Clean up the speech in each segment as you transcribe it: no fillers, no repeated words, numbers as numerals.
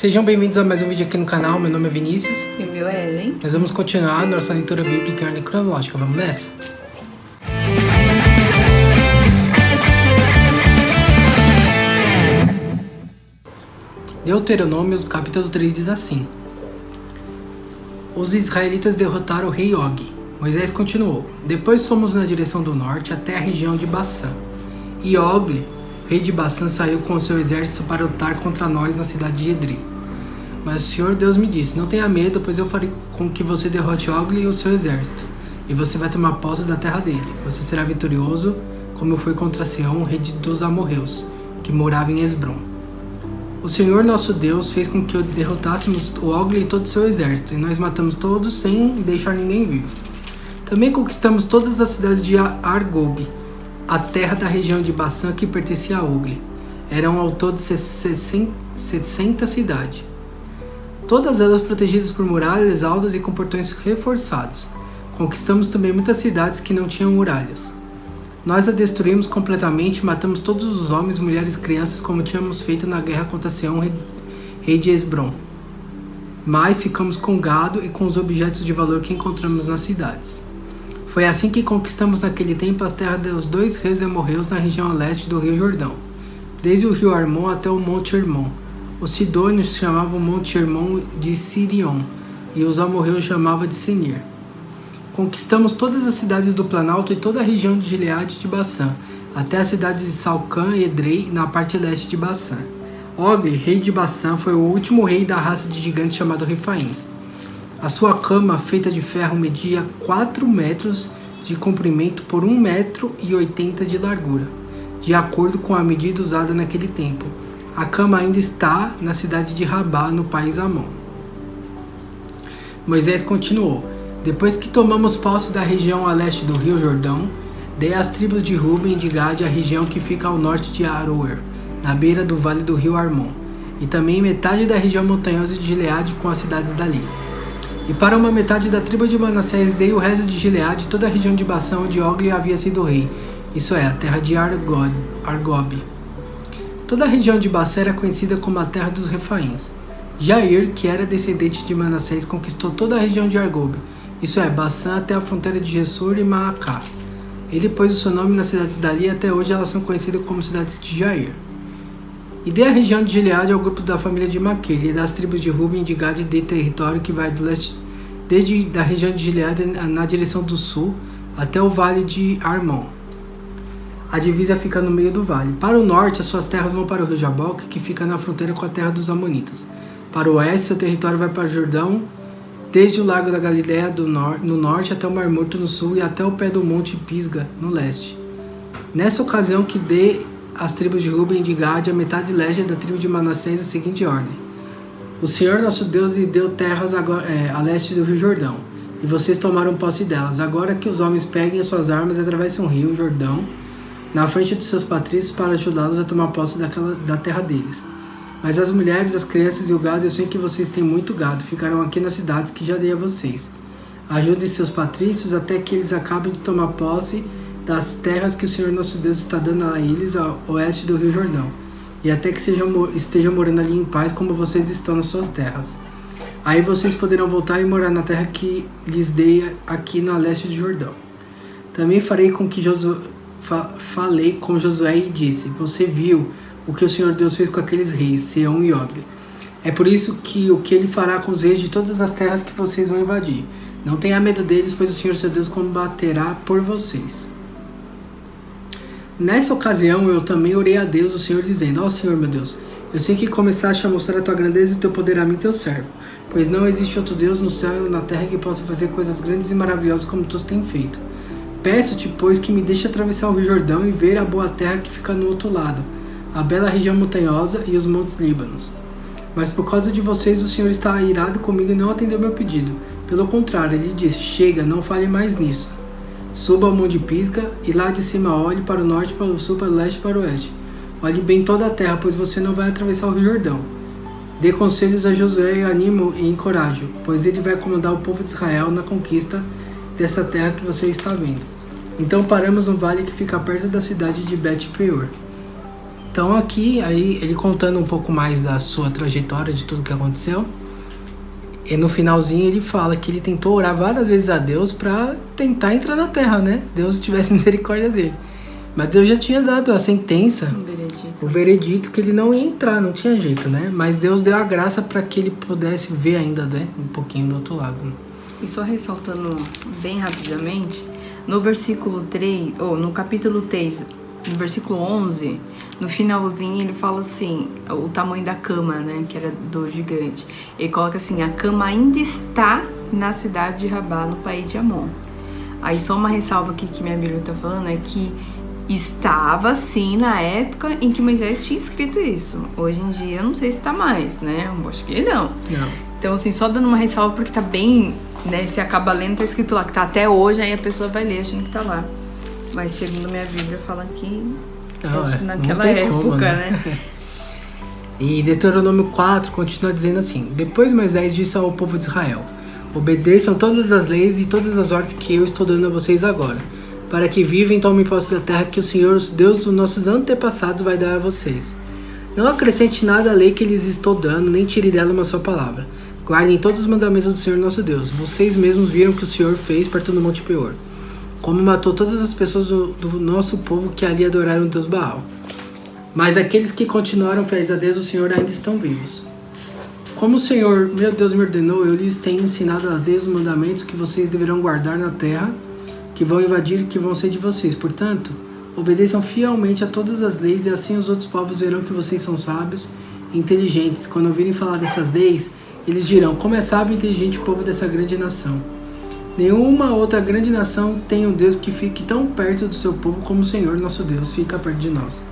Sejam bem-vindos a mais um vídeo aqui no canal. Meu nome é Vinícius. E o meu é Ellen. Nós vamos continuar nossa leitura bíblica em ordem cronológica. Vamos nessa? Deuteronômio, capítulo 3, diz assim: Os israelitas derrotaram o rei Og. Moisés continuou: Depois fomos na direção do norte até a região de Bassã. E Og, rei de Bassã, saiu com o seu exército para lutar contra nós na cidade de Edrei. Mas o Senhor Deus me disse: Não tenha medo, pois eu farei com que você derrote Og e o seu exército, e você vai tomar posse da terra dele. Você será vitorioso, como foi contra Seom, rei dos amorreus, que morava em Esbrom. O Senhor nosso Deus fez com que derrotássemos o Og e todo o seu exército, e nós matamos todos sem deixar ninguém vivo. Também conquistamos todas as cidades de Argob, a terra da região de Bassã que pertencia a Og. Eram ao todo 60 cidades, todas elas protegidas por muralhas altas e com portões reforçados. Conquistamos também muitas cidades que não tinham muralhas. Nós a destruímos completamente e matamos todos os homens, mulheres e crianças, como tínhamos feito na guerra contra Seom, rei de Esbrom. Mas ficamos com o gado e com os objetos de valor que encontramos nas cidades. Foi assim que conquistamos naquele tempo as terras dos dois reis amorreus na região a leste do rio Jordão, desde o rio Armon até o monte Hermon. Os sidônios chamavam o monte Hermon de Sirion, e os amorreus chamavam de Senir. Conquistamos todas as cidades do Planalto e toda a região de Gileade e de Bassã, até as cidades de Salcã e Edrei, na parte leste de Bassã. Og, rei de Bassã, foi o último rei da raça de gigantes chamado Refaíns. A sua cama, feita de ferro, media 4 metros de comprimento por 1,80 metro de largura, de acordo com a medida usada naquele tempo. A cama ainda está na cidade de Rabá, no país Amon. Moisés continuou: Depois que tomamos posse da região a leste do rio Jordão, dei às tribos de Ruben e de Gade a região que fica ao norte de Aroer, na beira do vale do rio Armon, e também metade da região montanhosa de Gileade com as cidades dali. E para uma metade da tribo de Manassés dei o resto de Gileade e toda a região de Bassã onde Og havia sido rei, isso é, a terra de Argob. Toda a região de Bassã era conhecida como a terra dos Refaíns. Jair, que era descendente de Manassés, conquistou toda a região de Argob, isso é, Bassã até a fronteira de Gessur e Maacá. Ele pôs o seu nome nas cidades dali e até hoje elas são conhecidas como cidades de Jair. E dei a região de Gileade ao grupo da família de Maquir, e das tribos de Ruben e de Gade de território que vai do leste, desde a região de Gileade na direção do sul, até o vale de Armon. A divisa fica no meio do vale. Para o norte, as suas terras vão para o rio Jaboque, que fica na fronteira com a terra dos Amonitas. Para o oeste, seu território vai para o Jordão, desde o lago da Galileia no norte até o Mar Morto no sul e até o pé do monte Pisga no leste. Nessa ocasião que dei às tribos de Ruben e de Gade a metade leste da tribo de Manassés a seguinte ordem: O Senhor nosso Deus lhe deu terras a leste do rio Jordão, e vocês tomaram posse delas. Agora que os homens peguem as suas armas e atravessem o rio Jordão na frente dos seus patrícios para ajudá-los a tomar posse da terra deles. Mas as mulheres, as crianças e o gado, eu sei que vocês têm muito gado, ficarão aqui nas cidades que já dei a vocês. Ajudem seus patrícios até que eles acabem de tomar posse das terras que o Senhor nosso Deus está dando a eles ao oeste do rio Jordão, e até que estejam morando ali em paz como vocês estão nas suas terras. Aí vocês poderão voltar e morar na terra que lhes dei aqui na leste do Jordão. Também falei com Josué e disse: Você viu o que o Senhor Deus fez com aqueles reis, Seom e Og. É por isso que o que ele fará com os reis de todas as terras que vocês vão invadir. Não tenha medo deles, pois o Senhor seu Deus combaterá por vocês. Nessa ocasião eu também orei a Deus, o Senhor, dizendo: Ó Senhor meu Deus, eu sei que começaste a mostrar a tua grandeza e o teu poder a mim, teu servo, pois não existe outro Deus no céu e na terra que possa fazer coisas grandes e maravilhosas como tu tens feito. Peço-te, pois, que me deixe atravessar o rio Jordão e ver a boa terra que fica no outro lado, a bela região montanhosa e os montes Líbanos. Mas por causa de vocês o Senhor está irado comigo e não atendeu meu pedido. Pelo contrário, ele disse: Chega, não fale mais nisso. Suba ao monte Pisga e lá de cima olhe para o norte, para o sul, para o leste e para o oeste. Olhe bem toda a terra, pois você não vai atravessar o rio Jordão. Dê conselhos a Josué e animo e encoraje-o, pois ele vai comandar o povo de Israel na conquista dessa terra que você está vendo. Então paramos no vale que fica perto da cidade de Bet-peor. Então aqui, aí ele contando um pouco mais da sua trajetória, de tudo que aconteceu. E no finalzinho ele fala que ele tentou orar várias vezes a Deus para tentar entrar na terra, né? Deus tivesse misericórdia dele. Mas Deus já tinha dado a sentença, o veredito que ele não ia entrar, não tinha jeito, né? Mas Deus deu a graça para que ele pudesse ver ainda, né? Um pouquinho do outro lado. E só ressaltando bem rapidamente, no versículo 3, ou no capítulo 3, no versículo 11, no finalzinho ele fala assim, o tamanho da cama, né, que era do gigante. Ele coloca assim, a cama ainda está na cidade de Rabá, no país de Amon. Aí só uma ressalva aqui que minha Bíblia está falando é que estava sim na época em que Moisés tinha escrito isso. Hoje em dia eu não sei se está mais, né, eu acho que não. Então assim, só dando uma ressalva porque tá bem, né, se acaba lendo, tá escrito lá que tá até hoje, aí a pessoa vai ler achando que tá lá. Mas segundo minha Bíblia fala que naquela época, como, né? E Deuteronômio 4 continua dizendo assim: Depois Moisés disse ao povo de Israel: Obedeçam todas as leis e todas as ordens que eu estou dando a vocês agora, para que vivam e tomem posse da terra que o Senhor, Deus dos nossos antepassados, vai dar a vocês. Não acrescente nada à lei que lhes estou dando, nem tire dela uma só palavra. Guardem todos os mandamentos do Senhor nosso Deus. Vocês mesmos viram o que o Senhor fez perto do Monte Peor, como matou todas as pessoas do nosso povo que ali adoraram o Deus Baal. Mas aqueles que continuaram fiéis a Deus, o Senhor, ainda estão vivos. Como o Senhor, meu Deus, me ordenou, eu lhes tenho ensinado as leis e os mandamentos que vocês deverão guardar na terra, que vão invadir e que vão ser de vocês. Portanto, obedeçam fielmente a todas as leis, e assim os outros povos verão que vocês são sábios e inteligentes. Quando ouvirem falar dessas leis, eles dirão: como é sábio e inteligente o povo dessa grande nação. Nenhuma outra grande nação tem um Deus que fique tão perto do seu povo como o Senhor, nosso Deus, fica perto de nós.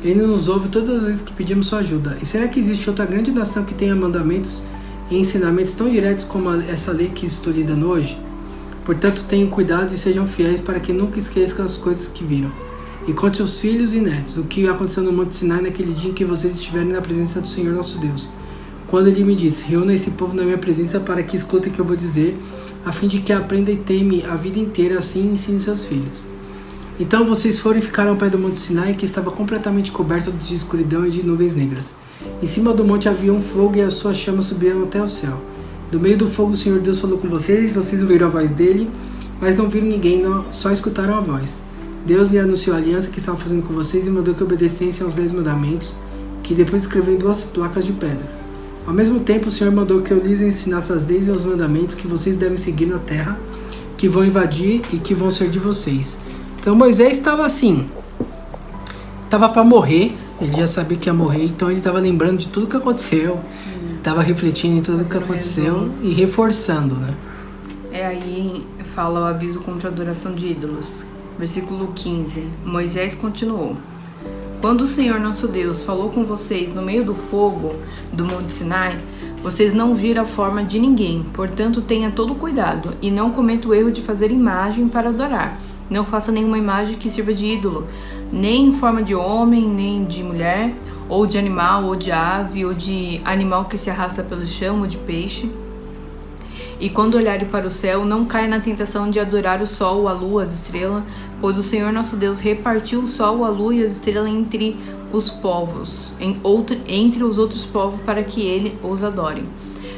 Ele nos ouve todas as vezes que pedimos sua ajuda. E será que existe outra grande nação que tenha mandamentos e ensinamentos tão diretos como essa lei que estou lhe dando hoje? Portanto, tenham cuidado e sejam fiéis para que nunca esqueçam as coisas que viram. E conte aos filhos e netos o que aconteceu no Monte Sinai naquele dia em que vocês estiverem na presença do Senhor, nosso Deus. Quando ele me disse: reúna esse povo na minha presença para que escutem o que eu vou dizer, a fim de que aprenda e teme a vida inteira, assim ensine seus filhos. Então vocês foram e ficaram ao pé do Monte Sinai, que estava completamente coberto de escuridão e de nuvens negras. Em cima do monte havia um fogo e as suas chamas subiam até o céu. Do meio do fogo o Senhor Deus falou com vocês ouviram a voz dele, mas não viram ninguém, só escutaram a voz. Deus lhe anunciou a aliança que estava fazendo com vocês e mandou que obedecessem aos 10 mandamentos, que depois escreveu em 2 placas de pedra. Ao mesmo tempo, o Senhor mandou que eu lhes ensinasse as leis e os mandamentos que vocês devem seguir na terra, que vão invadir e que vão ser de vocês. Então Moisés estava assim, estava para morrer, ele já sabia que ia morrer, então ele estava lembrando de tudo que aconteceu, estava refletindo em tudo que aconteceu e reforçando, né? Aí fala o aviso contra a adoração de ídolos. Versículo 15. Moisés continuou: Quando o Senhor nosso Deus falou com vocês no meio do fogo do Monte Sinai, vocês não viram a forma de ninguém. Portanto, tenha todo cuidado e não cometa o erro de fazer imagem para adorar. Não faça nenhuma imagem que sirva de ídolo, nem em forma de homem, nem de mulher, ou de animal, ou de ave, ou de animal que se arrasta pelo chão, ou de peixe. E quando olharem para o céu, não caia na tentação de adorar o sol, a lua, as estrelas, pois o Senhor nosso Deus repartiu o sol, a lua e as estrelas entre os povos, entre os outros povos, para que ele os adore.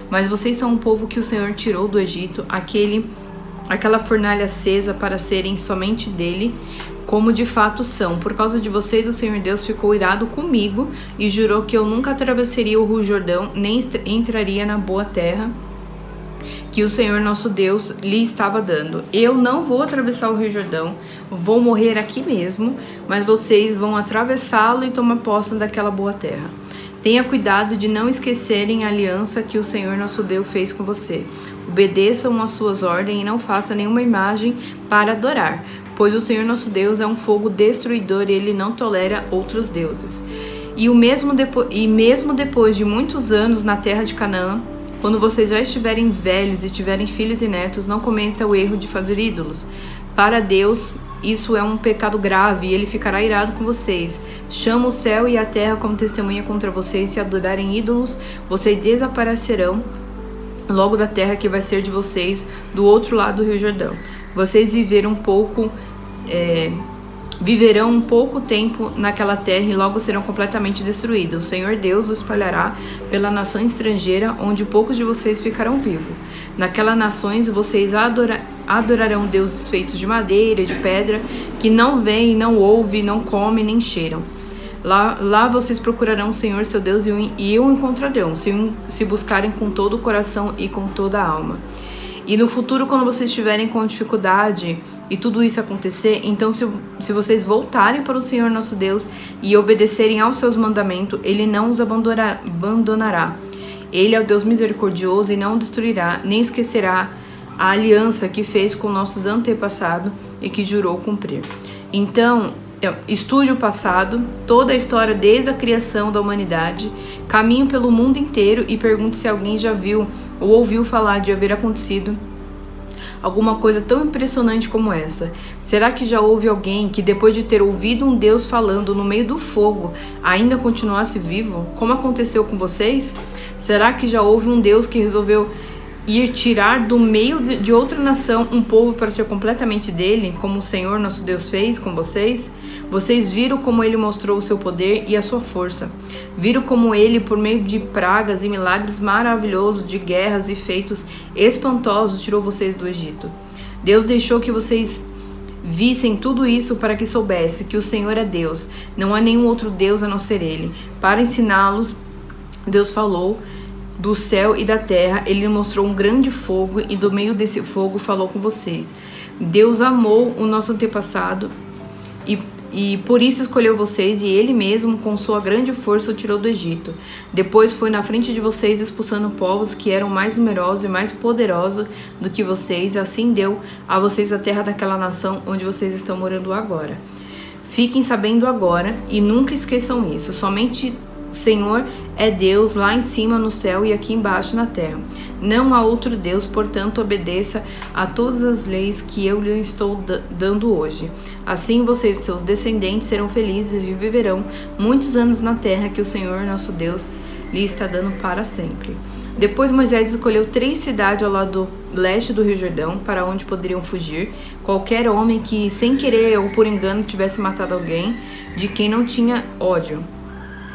Mas vocês são um povo que o Senhor tirou do Egito, aquela fornalha acesa para serem somente dele, como de fato são. Por causa de vocês, o Senhor Deus ficou irado comigo e jurou que eu nunca atravessaria o Rio Jordão, nem entraria na boa terra que o Senhor nosso Deus lhe estava dando. Eu não vou atravessar o Rio Jordão, vou morrer aqui mesmo, mas vocês vão atravessá-lo e tomar posse daquela boa terra. Tenha cuidado de não esquecerem a aliança que o Senhor nosso Deus fez com você. Obedeçam às suas ordens e não façam nenhuma imagem para adorar, pois o Senhor nosso Deus é um fogo destruidor e ele não tolera outros deuses. E mesmo depois de muitos anos na terra de Canaã, quando vocês já estiverem velhos e tiverem filhos e netos, não cometa o erro de fazer ídolos. Para Deus, isso é um pecado grave e ele ficará irado com vocês. Chama o céu e a terra como testemunha contra vocês. Se adorarem ídolos, vocês desaparecerão logo da terra que vai ser de vocês, do outro lado do Rio Jordão. Vocês viveram Viverão um pouco tempo naquela terra e logo serão completamente destruídos. O Senhor Deus os espalhará pela nação estrangeira, onde poucos de vocês ficarão vivos. Naquelas nações vocês adorarão deuses feitos de madeira e de pedra, que não veem, não ouvem, não comem, nem cheiram. Lá vocês procurarão o Senhor seu Deus e o encontrarão, se buscarem com todo o coração e com toda a alma. E no futuro, quando vocês estiverem com dificuldade e tudo isso acontecer, então se vocês voltarem para o Senhor nosso Deus e obedecerem aos seus mandamentos, Ele não os abandonará. Ele é o Deus misericordioso e não destruirá, nem esquecerá a aliança que fez com nossos antepassados e que jurou cumprir. Então, estude o passado, toda a história desde a criação da humanidade, caminhe pelo mundo inteiro e pergunte se alguém já viu ou ouviu falar de haver acontecido alguma coisa tão impressionante como essa. Será que já houve alguém que, depois de ter ouvido um Deus falando no meio do fogo, ainda continuasse vivo? Como aconteceu com vocês? Será que já houve um Deus que resolveu ir tirar do meio de outra nação um povo para ser completamente dele, como o Senhor nosso Deus fez com vocês? Vocês viram como ele mostrou o seu poder e a sua força. Viram como ele, por meio de pragas e milagres maravilhosos, de guerras e feitos espantosos, tirou vocês do Egito. Deus deixou que vocês vissem tudo isso para que soubessem que o Senhor é Deus. Não há nenhum outro Deus a não ser Ele. Para ensiná-los, Deus falou do céu e da terra. Ele mostrou um grande fogo e do meio desse fogo falou com vocês. Deus amou o nosso antepassado e por isso escolheu vocês, e Ele mesmo, com sua grande força, o tirou do Egito. Depois foi na frente de vocês, expulsando povos que eram mais numerosos e mais poderosos do que vocês. Assim deu a vocês a terra daquela nação onde vocês estão morando agora. Fiquem sabendo agora e nunca esqueçam isso. Somente o Senhor é Deus lá em cima no céu e aqui embaixo na terra. Não há outro Deus, portanto, obedeça a todas as leis que eu lhe estou dando hoje. Assim vocês e seus descendentes serão felizes e viverão muitos anos na terra que o Senhor, nosso Deus, lhe está dando para sempre. Depois Moisés escolheu 3 cidades ao lado leste do Rio Jordão, para onde poderiam fugir qualquer homem que, sem querer ou por engano, tivesse matado alguém de quem não tinha ódio.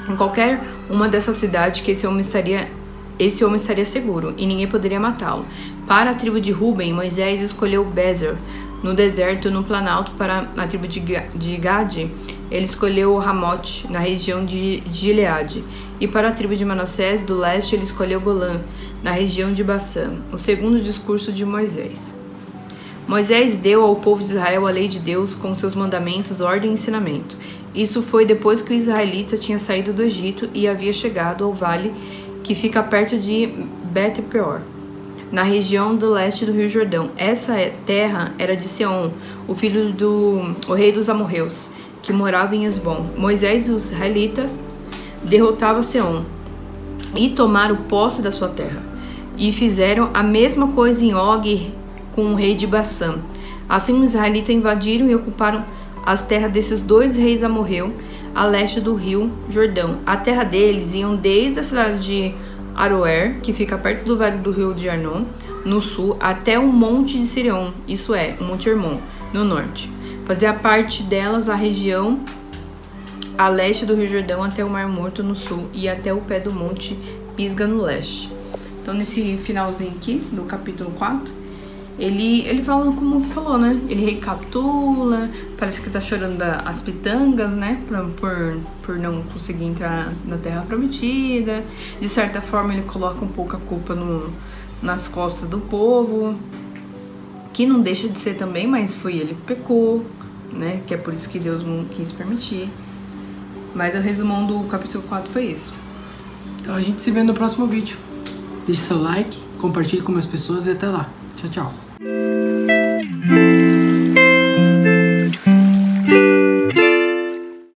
Em qualquer uma dessas cidades que esse homem estaria seguro e ninguém poderia matá-lo. Para a tribo de Ruben, Moisés escolheu Bezer, no deserto, no planalto. Para a tribo de Gade, ele escolheu Ramote, na região de Gileade. E para a tribo de Manassés, do leste, ele escolheu Golã, na região de Bassã. O segundo discurso de Moisés. Moisés deu ao povo de Israel a lei de Deus com seus mandamentos, ordem e ensinamento. Isso foi depois que o israelita tinha saído do Egito e havia chegado ao vale que fica perto de Bet-peor, na região do leste do Rio Jordão. Essa terra era de Seom, o filho do rei dos amorreus, que morava em Esbom. Moisés e os israelitas derrotaram Seom e tomaram posse da sua terra. E fizeram a mesma coisa em Og com o rei de Bassã. Assim os israelitas invadiram e ocuparam as terras desses 2 reis amorreus a leste do rio Jordão. A terra deles iam desde a cidade de Aroer, que fica perto do vale do rio de Arnon, no sul, até o monte de Sirion, isso é, o Monte Hermon, no norte. Fazia parte delas a região a leste do rio Jordão até o Mar Morto no sul e até o pé do monte Pisga no leste. Então nesse finalzinho aqui do capítulo 4, ele fala como falou, né? Ele recapitula, parece que tá chorando as pitangas, né? Por não conseguir entrar na Terra Prometida. De certa forma, ele coloca um pouco a culpa nas costas do povo, que não deixa de ser também, mas foi ele que pecou, né? Que é por isso que Deus não quis permitir. Mas o resumão do capítulo 4 foi isso. Então a gente se vê no próximo vídeo. Deixe seu like, compartilhe com mais pessoas e até lá. Tchau, tchau.